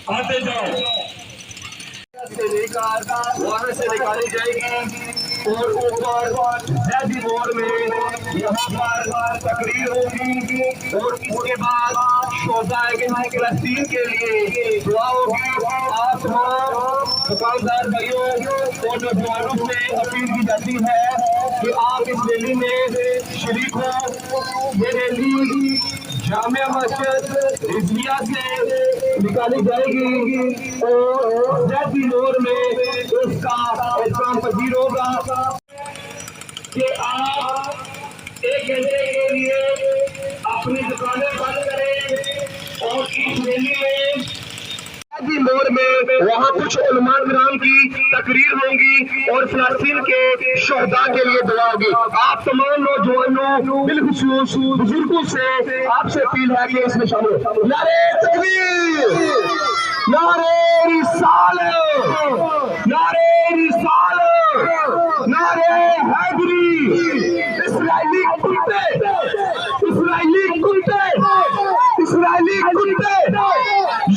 آتے جاؤ وہاں سے نکالی جائے گی اور اوپر زیدی موڑ میں یہاں پر تقریر ہوگی اور اس کے بعد شہدائے فلسطین کے لیے دعا ہوگی۔ آپ تمام دکاندار بھائیوں اور نوجوانوں سے اپیل کی جاتی ہے کہ آپ اس ریلی میں شریک ہوں۔ یہ ریلی جامع مسجد رضویہ سے نکالی جائے گی اور زیدی موڑ میں اس کا احترام پذیر ہوگا کہ آپ ایک گھنٹے کے لیے اپنی دکانیں بند کریں اور اس ریلی میں زیدی موڑ میں وہاں کچھ علماء کرام کی تقریر ہوں گی اور فلسطین کے شہداء کے لیے دعا ہوگی۔ آپ تمام نوجوانوں بالخصوص بزرگوں سے آپ سے اپیل ہے کہ اس میں شامل ہو۔ نعرہ تکبیر، نعرہ رسالت، نعرہ رسالت، نعرہ حیدری، اسرائیلی کتے، اسرائیلی کتے، اسرائیلی کتے،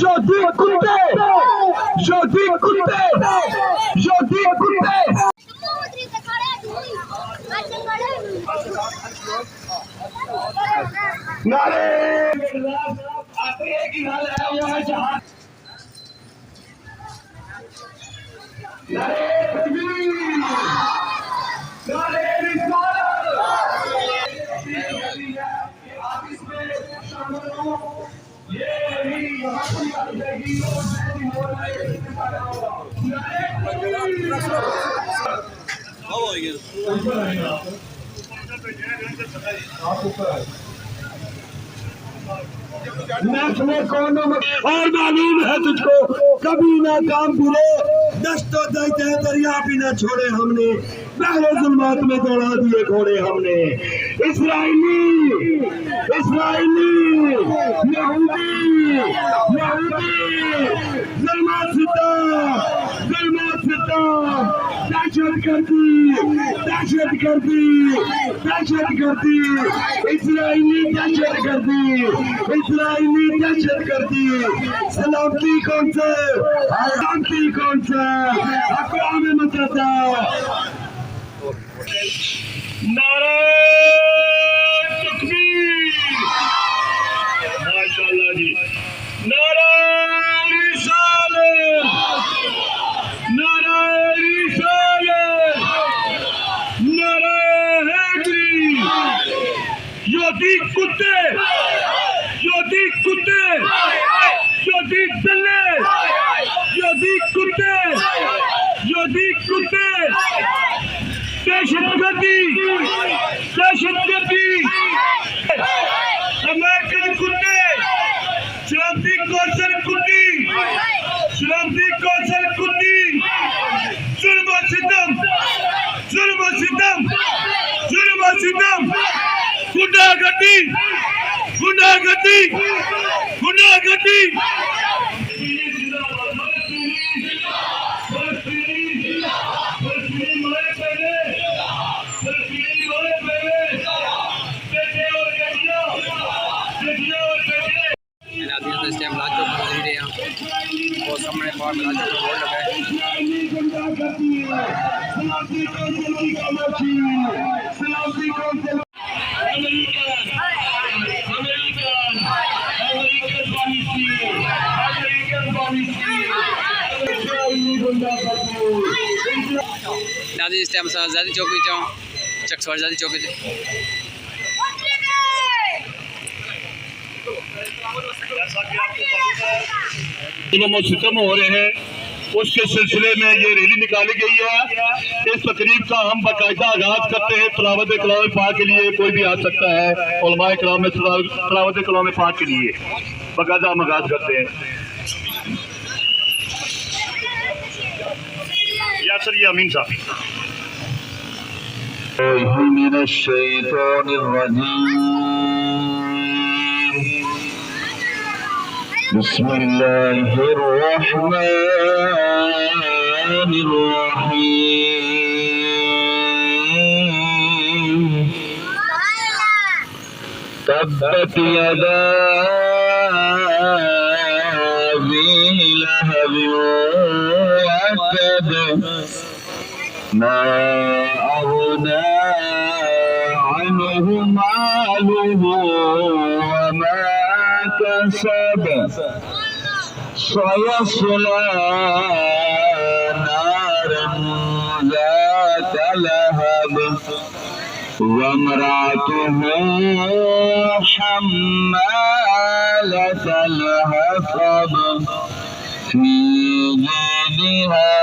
یہودی کتے، یہودی کتے، یہودی کتے۔ نعرہ آخری ایک ہی حال ہے وہ ہے جہاں نعرہ تکبیر، نعرہ رسالت۔ آپ اس میں شامل ہوں۔ یہ نہیں یہاں پر نکالی جائے گی اور زیدی موڑ میں اور معلوم ہے تجھ کو کبھی نہ کام پھرے، دشت و دشت ہے دریا بھی نہ چھوڑے ہم نے، پہلے ظلمات میں دوڑا دیے گھوڑے ہم نے۔ اسرائیلی، اسرائیلی، یہودی، یہودی، ظلمات ستم، ظلمات ستم، دہشت گردی، دہشت گردی، دہشت گردی، اسرائیلی دہشت گردی، اسرائیلی دہشت گردی۔ سلامتی کون سے؟ سلامتی کون سے؟ اقوام متحدہ۔ نعرہ تکبیر، ماشاءاللہ جی، نعرہ رسالت، نعرہ رسالت، نعرہ حیدری۔ یہودی کتے، یہودی کتے، یہودی دلے، یہودی کتے، یہودی کتے، دہشت گردی، دہشت گردی، امریکن کتے، سلامتی کونسل کتی، سلامتی کونسل کتی، ظلم و ستم، ظلم و ستم، ظلم و ستم، گنڈا گردی، گنڈا گردی، گنڈا گردی۔ نازی اس ٹائم زیادہ چوکی چاہوں چک سوار زیادہ چوکی تھے۔ ظلم و ستم ہو رہے ہیں، اس کے سلسلے میں یہ ریلی نکالی گئی ہے۔ اس تقریب کا ہم باقاعدہ آغاز کرتے ہیں تلاوت کلام پاک کے لیے، کوئی بھی آ سکتا ہے۔ علماء کرام میں تلاوت کلام پاک کے لیے باقاعدہ ہم آغاز کرتے ہیں۔ یاسر یہ امین صاحب۔ من الشیطان الرجیم، بسم اللہ الرحمن الرحمن الرحيم تبت يدا أبي لهب وتب ما أغنى عنه ماله وما كسب سيصلى نارا ذات لهب وامرأته حمالة الحطب في جيدها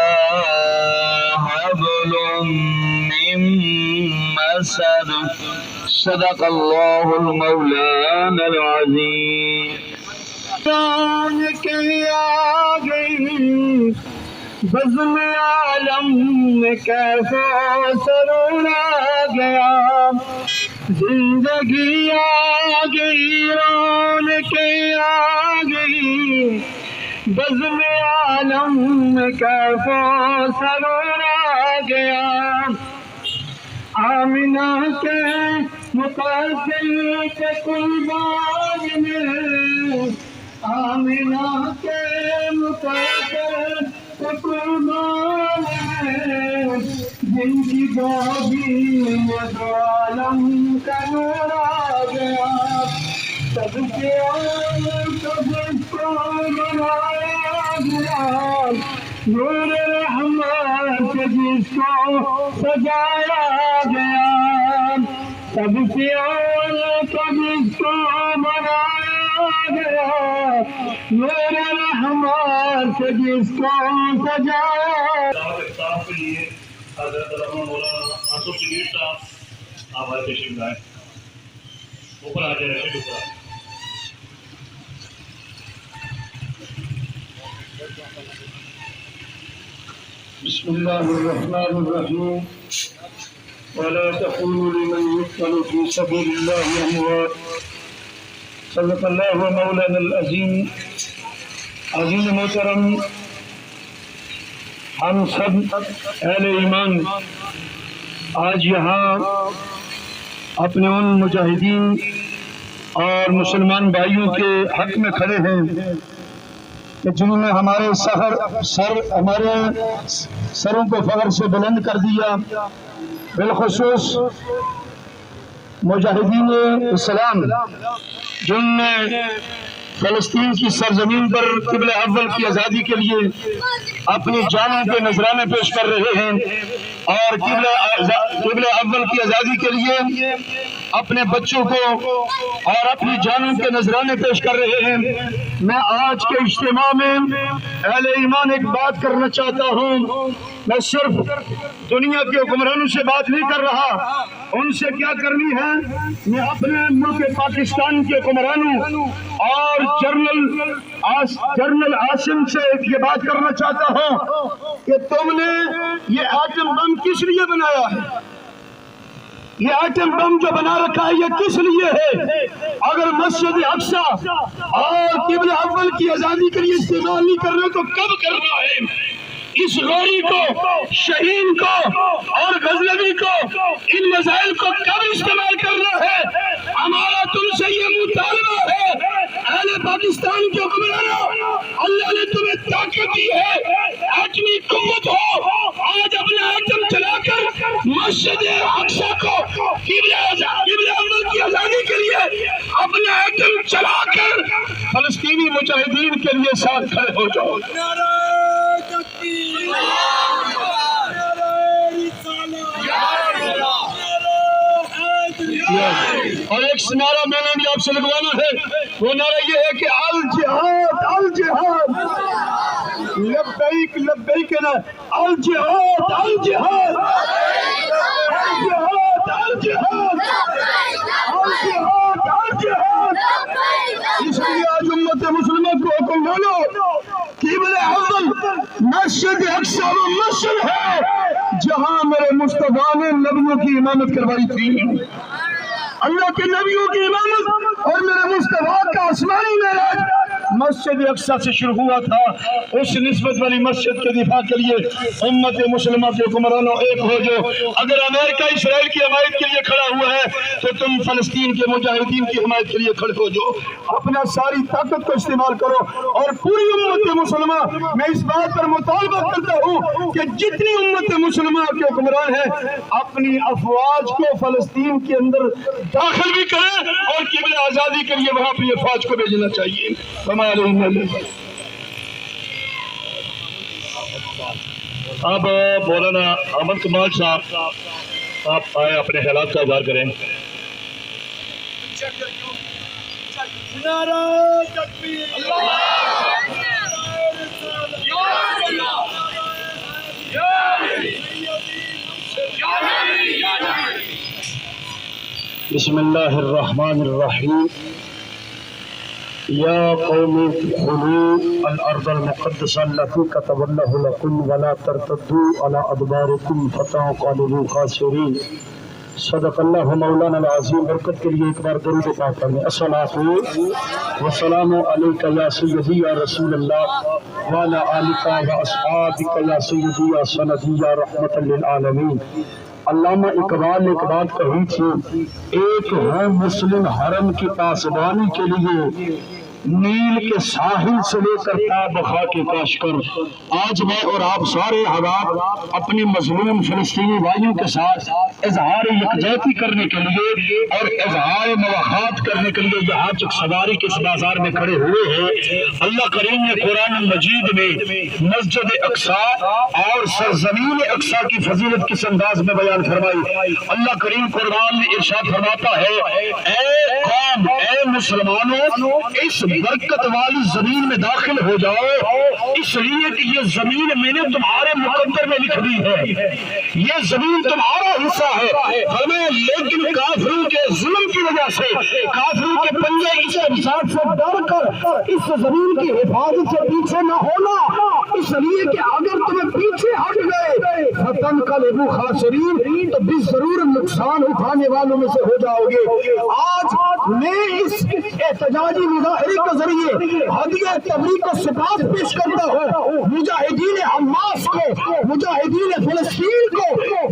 حبل من مسد صدق الله المولانا العظيم کے آ گئی بزم عالم میں کیسا سرور آ گیا زندگی آ گئی رون کے آ گئی بزم عالم میں کیسا سرور آ گیا آمنہ کے مقدم کے قربان میں آمنہ کے مقدم کے قربان میں جن کی گودی میں دو عالم کا نور آ گیا سب کے سب کو بنایا گیا نور رحمت سے جس کو سجایا گیا سب سے سب کو بنایا گیا نور رحمت سے جس کو سجایا اختتام کے لیے حضرت علامہ مولانا آصف شبیر صاحب آپ آئے تشریف لائے اوپر آ جائے رشید اوپر بسم الله الرحمن الرحيم ولا تقولوا لمن يقتل في سبيل الله أموات صدق الله مولانا العظيم عزیز محترم ہم سب اہل ایمان آج یہاں اپنے ان مجاہدین اور مسلمان بھائیوں کے حق میں کھڑے ہیں کہ جنہوں نے ہمارے ہمارے سروں کو فخر سے بلند کر دیا بالخصوص مجاہدین اسلام جن نے فلسطین کی سرزمین پر قبلہ اول کی آزادی کے لیے اپنی جانوں کے نذرانے پیش کر رہے ہیں اور قبلہ اول کی آزادی کے لیے اپنے بچوں کو اور اپنی جانوں کے نذرانے پیش کر رہے ہیں میں آج کے اجتماع میں اہل ایمان ایک بات کرنا چاہتا ہوں میں صرف دنیا کے حکمرانوں سے بات نہیں کر رہا ان سے کیا کرنی ہے میں اپنے ملک پاکستان کے حکمرانوں اور جنرل عاصم سے یہ بات کرنا چاہتا ہوں کہ تم نے یہ ایٹم بم کس لیے بنایا ہے یہ ایٹم بم جو بنا رکھا ہے یہ کس لیے ہے اگر مسجد اقصی اور قبلہ اول کی آزادی کے لیے استعمال نہیں کرنا تو کب کرنا ہے اس غوری کو شہین کو اور غزنوی کو ان مسائل کو کب استعمال کرنا ہے ہمارا تم سے یہ مطالبہ ہے اہل پاکستان کے حکمرانوں اللہ نے تمہیں طاقت دی ہے ایٹمی قوت ہو آج اپنا ایٹم چلا کر مسجد اقصی کو قبلہ اول کی آزادی کے لیے اپنا ایٹم چلا کر فلسطینی مجاہدین کے لیے ساتھ کھڑے ہو جاؤ اور ایک نعرہ میں نے بھی آپ سے لگوانا ہے وہ نعرہ یہ ہے کہ الجہاد الجہاد لبیک لبیک نا الجہاد الجہاد الجہاد الجہاد الجہاد الجہاد اس لیے آج امت مسلمہ کو حکم بولو قبلہ اول مسجد اقصی وہ مسجد ہے جہاں میرے مصطفیٰ نے نبیوں کی امامت کروائی تھی اللہ کے نبیوں کی امامت اور میرے مصطفیٰ کا آسمانی معراج مسجد اقصی سے شروع ہوا تھا، اس نسبت والی مسجد کے دفاع کے لیے امت مسلمہ کے حکمرانوں ایک ہو جو۔ اگر امریکہ اسرائیل کی حمایت کے لیے کھڑا ہوا ہے تو تم فلسطین کے مجاہدین کی حمایت کے لیے کھڑے ہو جو۔ اپنا ساری طاقت کو استعمال کرو اور پوری امت مسلمہ، میں اس بات پر مطالبہ کرتا ہوں کہ جتنی امت مسلمہ کے حکمران ہیں اپنی افواج کو فلسطین کے اندر داخل بھی کریں اور قبلہ آزادی کے لیے وہاں اپنی افواج کو بھیجنا چاہیے۔ اب مولانا احمد کمال صاحب آپ آئے اپنے خیالات کا اظہار کریں۔ بسم اللہ الرحمن الرحیم۔ یا قوم ادخلوا الارض المقدسة التي كتب الله لكم ولا ترتدوا على ادباركم فتنقلبوا خاسرين۔ صدق اللہ مولانا العظیم۔ برکت کے لیے ایک بار درود پاک پڑھیں۔ الصلاۃ والسلام علیک یا سیدی یا رسول اللہ وعلی آلک و اصحابک یا سیدی یا سندی یا رحمت للعالمین۔ علامہ اقبال نے ایک بات کہی تھی، ایک ہے مسلم حرم کی پاسبانی کے لیے نیل کے ساحل سے لے کر تا بخا کے کاشکر۔ آج میں اور آپ سارے احباب اپنے مظلوم فلسطینی بھائیوں کے ساتھ اظہار یکجہتی کرنے کے لیے اور اظہار مواخات کرنے کے لیے یہاں چک سواری کے اس بازار میں کھڑے ہوئے ہیں۔ اللہ کریم نے قرآن مجید میں مسجد اقصی اور سرزمین اقصی کی فضیلت کس انداز میں بیان فرمائی۔ اللہ کریم قرآن میں ارشاد فرماتا ہے، اے قوم، اے مسلمانوں، اس برکت والی زمین میں داخل ہو جاؤ، اس لیے کہ یہ زمین میں نے تمہارے مقدر میں لکھ دی ہے، یہ زمین تمہارا حصہ ہے۔ ہمیں لیکن کافروں کے ظلم کی وجہ سے، کافروں کے پنجے اس ارشاد سے ڈر کر اس زمین کی حفاظت سے پیچھے نہ ہونا، اس لیے کہ اگر تمہیں پیچھے ہٹ گئے فتنقلبوا خاسرین تو بھی ضرور نقصان اٹھانے والوں میں سے ہو جاؤ گے۔ آج میں اس احتجاجی مظاہرے کے ذریعے ہدیہ تبریک کو سپاس پیش کرتا ہوں مجاہدین حماس کو، مجاہدین فلسطین کو،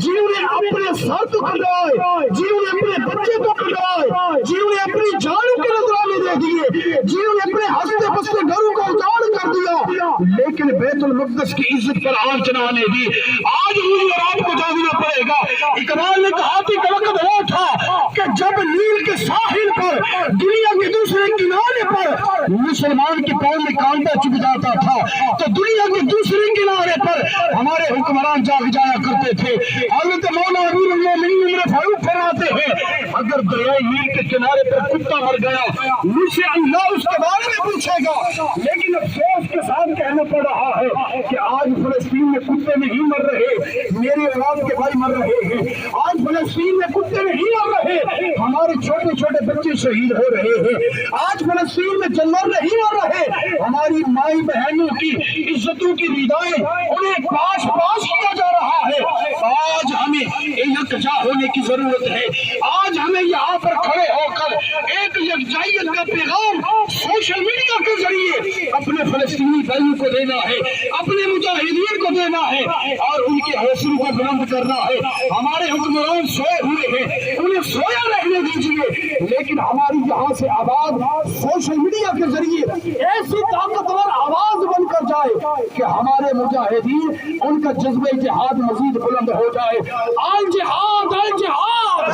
جنہوں نے اپنے سر تو کٹوائے، جنہوں نے اپنے بچے کو کٹوائے، جنہوں نے اپنی جانوں کے نذرانے دے دیے، جنہوں نے اپنے ہنستے بستے گھروں کو اجاڑ کر دیا لیکن بیت المقدس کی عزت پر آنچ نہ آنے دی۔ آج مجھے اور آپ کو جاگنا پڑے گا۔ اقبال نے کہا کہ وقت وہ تھا کہ جب نیل کے ساحل پر، دنیا کے دوسرے کنارے پر مسلمان کی پاؤں میں کانٹا چبھ جاتا تھا تو دنیا کے دوسرے کنارے پر ہمارے حکمران جاگ جایا کرتے تھے۔ حضرت مولانا امیر المومنین عمر فاروق فرماتے ہیں، اگر دریائے نیل کے کنارے پر کتا مر گیا مجھ سے اللہ اس کے بارے میں پوچھے گا، لیکن افسوس کے ساتھ کہنا پڑ رہا ہے کہ آج فلسطین میں کتے نہیں مر رہے، میری اولاد کے بھائی مر رہے ہیں۔ آج فلسطین میں کتے نہیں مر رہے، ہمارے چھوٹے چھوٹے بچے شہید ہو رہے ہیں۔ آج فلسطین میں جانور نہیں مر رہے، ہماری مائی بہنوں کی عزتوں کی ندائیں انہیں پاش پاش کیا جا رہا ہے۔ آج ہمیں یکجا ہونے کی ضرورت ہے۔ آج ہمیں یہاں پر کھڑے ہو کر ایک یکجائیت کا پیغام سوشل میڈیا کے ذریعے اپنے فلسطینی بھائیوں کو دینا ہے، اپنے مجاہدین کو دینا ہے اور ان کے حوصلوں کو بلند کرنا ہے۔ ہمارے حکمران سوئے ہوئے ہیں، انہیں سویا رہنے دیجیے، لیکن ہماری یہاں سے آواز سوشل میڈیا کے ذریعے ایسی طاقتور آواز بن کر جائے کہ ہمارے مجاہدین ان کا جذبہ جہاد مزید بلند ہو جائے۔ الجہاد الجہاد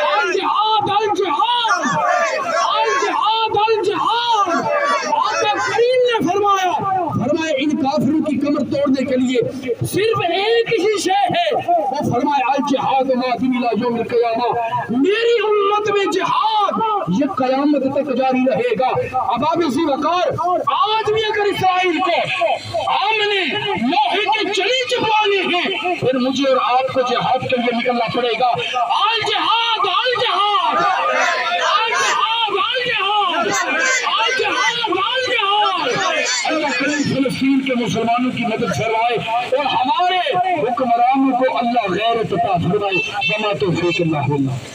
الجہاد الجہاد الجہاد الجہاد۔ آقا کریم نے فرمایا ان کافروں کی کمر توڑنے کے لیے صرف ایک ہی شے ہے، وہ فرمایا الجہاد ماضی الی یوم القیامہ، میری امت میں جہاد یہ قیامت تک جاری رہے گا۔ اباب ذی وقار، آج بھی اگر اسرائیل کو ہم نے لوہے کے چلی چپوانے ہیں پھر مجھے اور آپ کو جہاد کے لیے نکلنا پڑے گا۔ الجہاد الجہاد الجہاد الجہاد الجہاد الجہاد۔ اللہ کریم فلسطین کے مسلمانوں کی مدد فرمائے اور ہمارے حکمرانوں کو اللہ غیرت عطا فرمائے۔ وما توفیق اللہ باللہ۔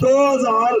2,000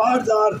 8,000,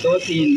2-3